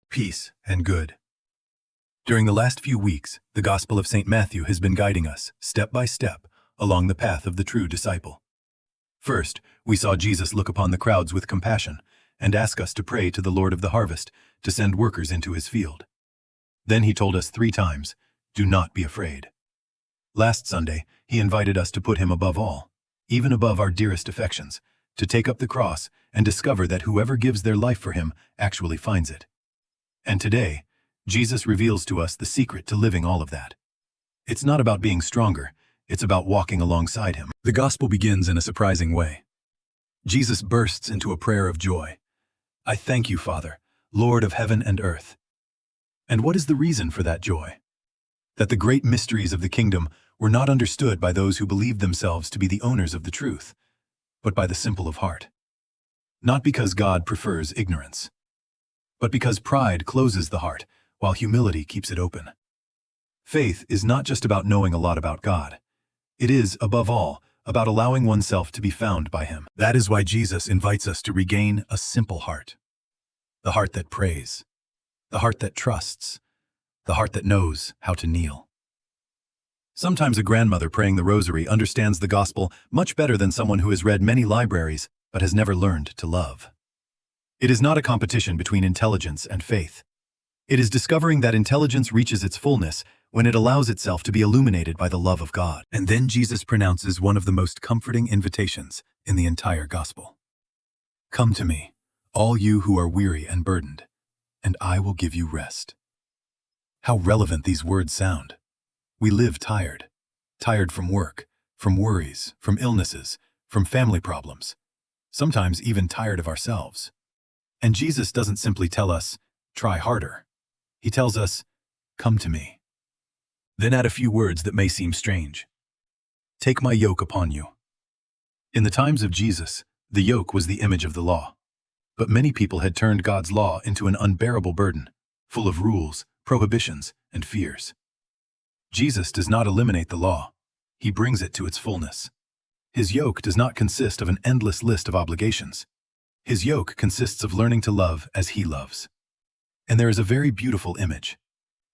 peace, and good. During the last few weeks, the Gospel of St. Matthew has been guiding us, step by step, along the path of the true disciple. First, we saw Jesus look upon the crowds with compassion and ask us to pray to the Lord of the harvest to send workers into his field. Then he told us 3 times, "Do not be afraid." Last Sunday, he invited us to put him above all, even above our dearest affections, to take up the cross and discover that whoever gives their life for him actually finds it. And today, Jesus reveals to us the secret to living all of that. It's not about being stronger, it's about walking alongside him. The gospel begins in a surprising way. Jesus bursts into a prayer of joy. "I thank you, Father, Lord of heaven and earth." And what is the reason for that joy? That the great mysteries of the kingdom were not understood by those who believed themselves to be the owners of the truth, but by the simple of heart. Not because God prefers ignorance, but because pride closes the heart, while humility keeps it open. Faith is not just about knowing a lot about God. It is, above all, about allowing oneself to be found by him. That is why Jesus invites us to regain a simple heart. The heart that prays, the heart that trusts, the heart that knows how to kneel. Sometimes a grandmother praying the rosary understands the gospel much better than someone who has read many libraries but has never learned to love. It is not a competition between intelligence and faith. It is discovering that intelligence reaches its fullness when it allows itself to be illuminated by the love of God. And then Jesus pronounces one of the most comforting invitations in the entire gospel. "Come to me, all you who are weary and burdened, and I will give you rest." How relevant these words sound. We live tired. Tired from work, from worries, from illnesses, from family problems. Sometimes even tired of ourselves. And Jesus doesn't simply tell us, "Try harder." He tells us, "Come to me." Then add a few words that may seem strange. "Take my yoke upon you." In the times of Jesus, the yoke was the image of the law. But many people had turned God's law into an unbearable burden, full of rules, prohibitions, and fears. Jesus does not eliminate the law. He brings it to its fullness. His yoke does not consist of an endless list of obligations. His yoke consists of learning to love as he loves. And there is a very beautiful image.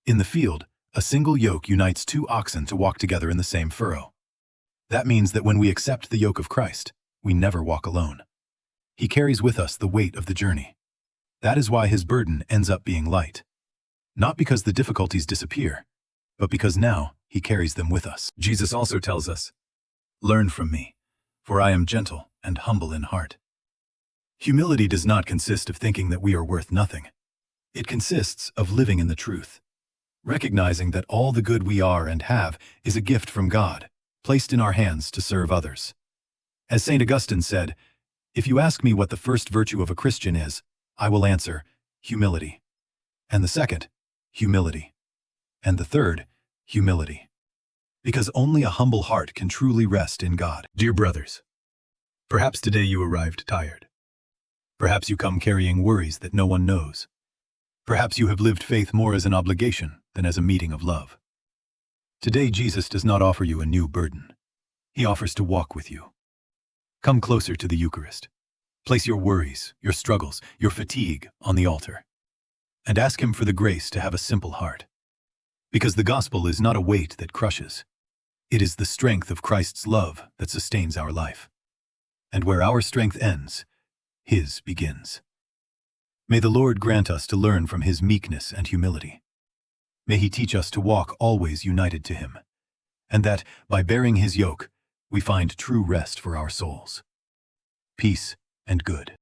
In the field, a single yoke unites 2 oxen to walk together in the same furrow. That means that when we accept the yoke of Christ, we never walk alone. He carries with us the weight of the journey. That is why his burden ends up being light. Not because the difficulties disappear, but because now he carries them with us. Jesus also tells us, "Learn from me, for I am gentle and humble in heart." Humility does not consist of thinking that we are worth nothing. It consists of living in the truth, recognizing that all the good we are and have is a gift from God, placed in our hands to serve others. As St. Augustine said, "If you ask me what the first virtue of a Christian is, I will answer, humility. And the second, humility. And the third, humility. Because only a humble heart can truly rest in God." Dear brothers, perhaps today you arrived tired. Perhaps you come carrying worries that no one knows. Perhaps you have lived faith more as an obligation than as a meeting of love. Today Jesus does not offer you a new burden. He offers to walk with you. Come closer to the Eucharist. Place your worries, your struggles, your fatigue on the altar. And ask him for the grace to have a simple heart. Because the gospel is not a weight that crushes. It is the strength of Christ's love that sustains our life. And where our strength ends, his begins. May the Lord grant us to learn from his meekness and humility. May he teach us to walk always united to him, and that, by bearing his yoke, we find true rest for our souls. Peace and good.